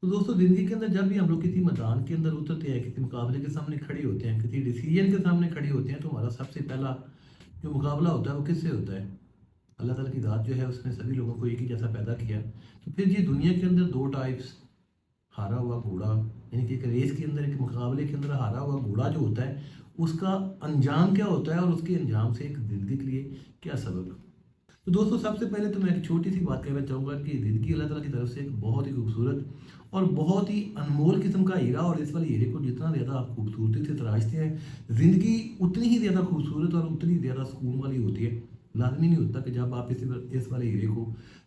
तो दोस्तों ज़िंदगी के अंदर जब भी हम लोग किसी मैदान के अंदर उतरते हैं, किसी मुकाबले के सामने खड़े होते हैं, किसी डिसीजन के सामने खड़े होते हैं, तो हमारा सबसे पहला जो मुकाबला होता है वो किससे होता है? अल्लाह ताला की ज़ात जो है उसने सभी लोगों को एक ही जैसा पैदा किया। तो फिर ये दुनिया के अंदर दो टाइप्स, हारा हुआ घोड़ा, यानी कि एक रेस के अंदर, एक मुकाबले के अंदर हारा हुआ घोड़ा जो होता है उसका अंजाम क्या होता है और उसके अंजाम से एक ज़िंदगी के लिए क्या सबक। तो दोस्तों सबसे पहले तो मैं एक छोटी सी बात कहना चाहूँगा कि ज़िंदगी अल्लाह ताला की तरफ से एक बहुत ही खूबसूरत और बहुत ही अनमोल किस्म का हीरा, और इस वाले हीरे को जितना ज़्यादा आप खूबसूरती से तराशते हैं, ज़िंदगी उतनी ही ज़्यादा खूबसूरत और उतनी ज़्यादा सुकून वाली होती है। लाजमी नहीं होता कि जब आप इस वाले हीरे को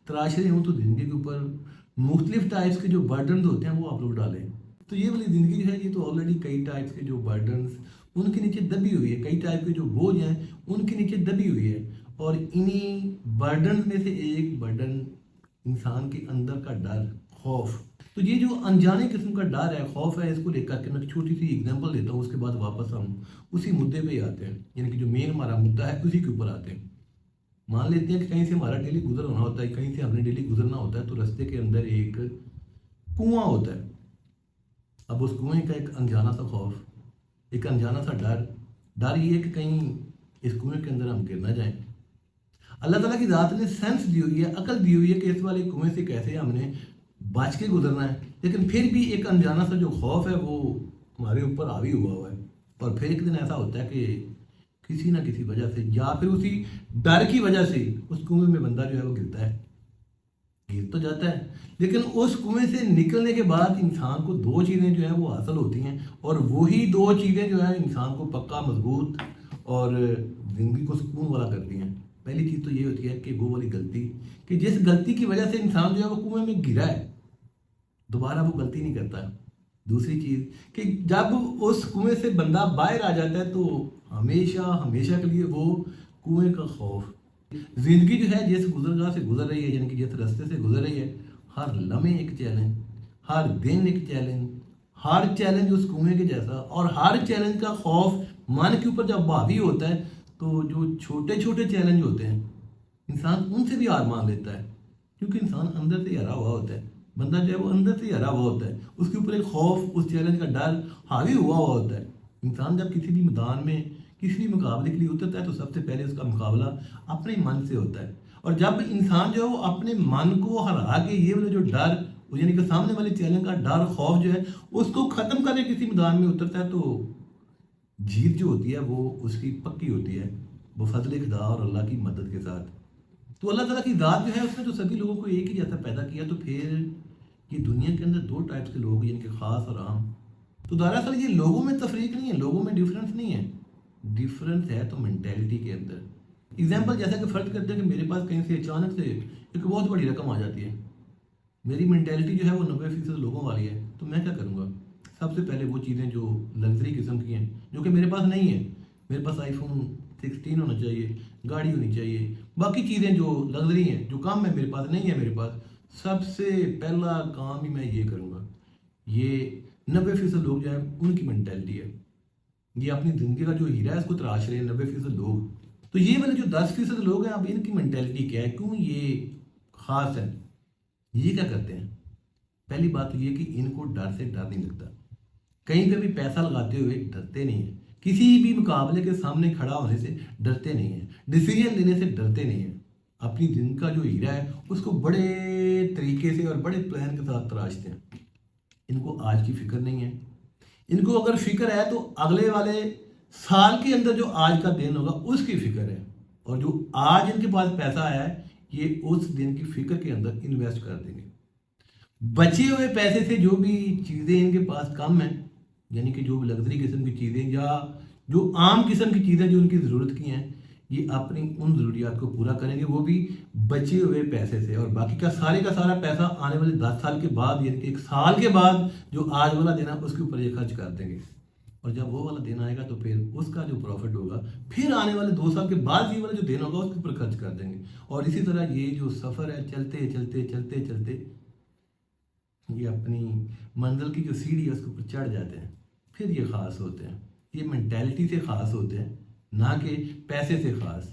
तराश रहे हों तो ज़िंदगी के ऊपर मुख्तलिफ टाइप्स के जो बर्डन्स होते हैं वो आप लोग डालें। तो ये वाली ज़िंदगी जो है ये तो ऑलरेडी कई टाइप्स के जो बर्डन्स उनके नीचे दबी हुई है, कई टाइप के जो बोझ हैं उनके नीचे दबी हुई है। और इन्हीं बर्डन में से एक बर्डन इंसान के अंदर का डर, खौफ। तो ये जो अनजाने किस्म का डर है, खौफ है, इसको लेकर के मैं छोटी सी एग्जांपल देता हूँ, उसके बाद वापस हम उसी मुद्दे पे ही आते हैं, यानी कि जो मेन हमारा मुद्दा है उसी के ऊपर आते हैं। मान लेते हैं कि कहीं से हमारा डेली गुजर होना होता है, कहीं से हमने डेली गुजरना होता है, तो रास्ते के अंदर एक कुआं होता है। अब उस कुएं का एक अनजाना सा खौफ, एक अनजाना सा डर, डर ये कि कहीं इस कुएं के अंदर हम गिर ना जाएं। अल्लाह ताला की ज़ात ने सेंस दी हुई है, अकल दी हुई है कि इस वाले कुएं से कैसे हमने बच के गुजरना है, लेकिन फिर भी एक अनजाना सा जो खौफ है वो हमारे ऊपर हावी हुआ है। और फिर एक दिन ऐसा होता है कि किसी ना किसी वजह से या फिर उसी डर की वजह से उस कुएं में बंदा जो है वो गिरता है, गिर तो जाता है, लेकिन उस कुएं से निकलने के बाद इंसान को दो चीज़ें जो है वो हासिल होती हैं, और वही दो चीज़ें जो है इंसान को पक्का, मजबूत और ज़िंदगी को सुकून वाला करती हैं। पहली चीज़ तो ये होती है कि वो वाली गलती, कि जिस गलती की वजह से इंसान जो है वो कुएं में गिरा है, दोबारा वो गलती नहीं करता। दूसरी चीज़ कि जब उस कुएं से बंदा बाहर आ जाता है तो हमेशा हमेशा के लिए वो कुएं का खौफ। जिंदगी जो है जिस गुजरगाह से गुजर रही है, यानी कि जिस रास्ते से गुजर रही है, हर लम्हे एक चैलेंज, हर दिन एक चैलेंज, हर चैलेंज उस कुएं के जैसा, और हर चैलेंज का खौफ मन के ऊपर जब हावी होता है तो जो छोटे छोटे चैलेंज होते हैं इंसान उनसे भी हार मान लेता है, क्योंकि इंसान अंदर से हरा हुआ होता है। बंदा जो है वो अंदर से हरा हुआ होता है, उसके ऊपर एक खौफ, उस चैलेंज का डर हावी हुआ हुआ होता है। इंसान जब किसी भी मैदान में किसी भी मुकाबले के लिए उतरता है तो सबसे पहले उसका मुकाबला अपने मन से होता है। और जब इंसान जो है वो अपने मन को हरा के ये वाला जो डर, यानी कि सामने वाले चैलेंज का डर, खौफ जो है उसको ख़त्म करके किसी मैदान में उतरता है, तो जीत जो होती है वो उसकी पक्की होती है, वो फजल खुदा और अल्लाह की मदद के साथ। तो अल्लाह ताला की ज़ात जो है उसने तो सभी लोगों को एक ही जैसा पैदा किया, तो फिर ये दुनिया के अंदर दो टाइप्स के लोग, यानी कि ख़ास और आम। तो दरअसल ये लोगों में तफरीक नहीं है, लोगों में डिफरेंस नहीं है, डिफरेंस है तो मेंटेलिटी के अंदर। एग्जाम्पल जैसा कि फ़र्ज करते हैं कि मेरे पास कहीं से अचानक से एक बहुत बड़ी रकम आ जाती है, मेरी मेंटेलिटी जो है वो 90% लोगों वाली है, तो मैं क्या करूँगा? सबसे पहले वो चीज़ें जो लग्जरी किस्म की हैं, जो कि मेरे पास नहीं है, मेरे पास iPhone 16 होना चाहिए, गाड़ी होनी चाहिए, बाकी चीज़ें जो लग्जरी हैं, जो काम है मेरे पास नहीं है, मेरे पास सबसे पहला काम ही मैं ये करूँगा। ये 90% लोग जो है उनकी मेंटेलिटी है, ये अपनी ज़िंदगी का जो हीरा है इसको तराश रहे हैं 90% लोग। तो ये वाले जो 10% लोग हैं, अब इनकी मेंटेलिटी क्या है, क्यों ये ख़ास है, ये क्या करते हैं? पहली बात तो ये कि इनको डर से डर नहीं लगता, कहीं पे भी पैसा लगाते हुए डरते नहीं हैं, किसी भी मुकाबले के सामने खड़ा होने से डरते नहीं हैं, डिसीजन लेने से डरते नहीं हैं, अपनी जिंदगी का जो हीरा है उसको बड़े तरीके से और बड़े प्लान के साथ तराशते हैं। इनको आज की फिक्र नहीं है, इनको अगर फिक्र है तो अगले वाले साल के अंदर जो आज का दिन होगा उसकी फिक्र है, और जो आज इनके पास पैसा आया है ये उस दिन की फिक्र के अंदर इन्वेस्ट कर देंगे। बचे हुए पैसे से जो भी चीज़ें इनके पास कम हैं, यानी कि जो लग्जरी किस्म की चीज़ें या जो आम किस्म की चीज़ें जो उनकी ज़रूरत की हैं, ये अपनी उन ज़रूरियात को पूरा करेंगे, वो भी बचे हुए पैसे से। और बाकी का सारा पैसा आने वाले 10 साल के बाद, यानी कि एक साल के बाद जो आज वाला दिन है उसके ऊपर ये खर्च कर देंगे, और जब वो वाला दिन आएगा तो फिर उसका जो प्रॉफिट होगा फिर आने वाले 2 साल के बाद ये वाला जो दिन होगा उसके ऊपर खर्च कर देंगे। और इसी तरह ये जो सफ़र है चलते चलते चलते चलते ये अपनी मंजिल की जो सीढ़ी है उसके ऊपर चढ़ जाते हैं, फिर ये ख़ास होते हैं, ये मेंटेलिटी से ख़ास होते हैं, ना कि पैसे से ख़ास।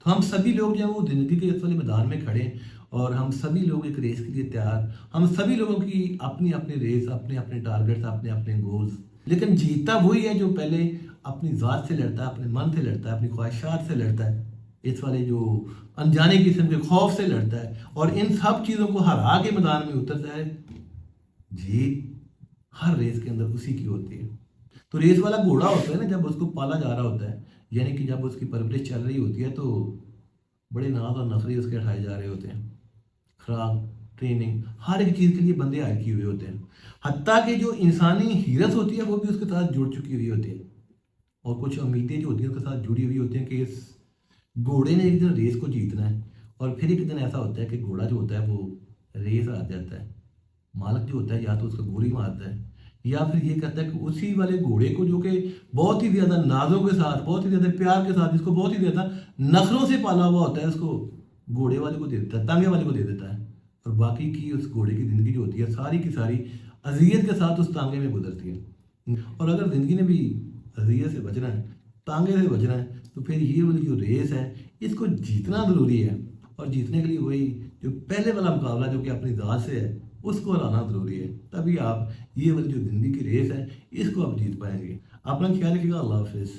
तो हम सभी लोग जो है वो ज़िंदगी के इस वाले मैदान में खड़े हैं, اور ہم سبھی لوگ ایک ریس کے لیے تیار، ہم سبھی لوگوں کی اپنی اپنی ریس، اپنے اپنے ٹارگٹس، اپنے اپنے گولز، لیکن جیتتا وہی ہے جو پہلے اپنی ذات سے لڑتا ہے، اپنے من سے لڑتا ہے، اپنی خواہشات سے لڑتا ہے، اس والے جو انجانے قسم کے خوف سے لڑتا ہے اور ان سب چیزوں کو ہرا کے میدان میں اترتا ہے۔ جیت ہر ریس کے اندر اسی کی ہوتی ہے۔ تو ریس والا گھوڑا ہوتا ہے نا، جب اس کو پالا جا رہا ہوتا ہے، یعنی کہ جب اس کی پرورش چل رہی ہوتی ہے، تو بڑے ناز اور نخرے اس کے اٹھائے جا رہے ہوتے ہیں، خوراک، ٹریننگ، ہر ایک چیز کے لیے بندے ہائر کیے ہوئے ہوتے ہیں، حتیٰ کہ جو انسانی حیرت ہوتی ہے وہ بھی اس کے ساتھ جڑ چکی ہوئی ہوتی ہے، اور کچھ امیدیں جو ہوتی ہیں اس کے ساتھ جڑی ہوئی ہوتی ہیں کہ اس گھوڑے نے ایک دن ریس کو جیتنا ہے۔ اور پھر ایک دن ایسا ہوتا ہے کہ گھوڑا جو ہوتا ہے وہ ریس ہار جاتا ہے، مالک جو ہوتا ہے یا تو اس کو گولی مارتا ہے یا پھر یہ کہتا ہے کہ اسی والے گھوڑے کو جو کہ بہت ہی زیادہ نازوں کے ساتھ، بہت ہی زیادہ پیار کے ساتھ، جس کو بہت ہی زیادہ نخروں سے پالا ہوا ہوتا ہے، اس کو گھوڑے والے کو دے دیتا ہے، تانگے والے کو دے دیتا ہے، اور باقی کی اس گھوڑے کی زندگی جو ہوتی ہے ساری کی ساری اذیت کے ساتھ اس تانگے میں گزرتی ہے۔ اور اگر زندگی نے بھی اذیت سے بچنا ہے، تانگے سے بچنا ہے، تو پھر یہ والی جو ریس ہے اس کو جیتنا ضروری ہے، اور جیتنے کے لیے وہی جو پہلے والا مقابلہ جو کہ اپنی ذات سے ہے اس کو ہرانا ضروری ہے، تبھی آپ یہ والی جو زندگی کی ریس ہے اس کو آپ جیت پائیں گے۔ اپنا خیال رکھیے گا، اللہ حافظ۔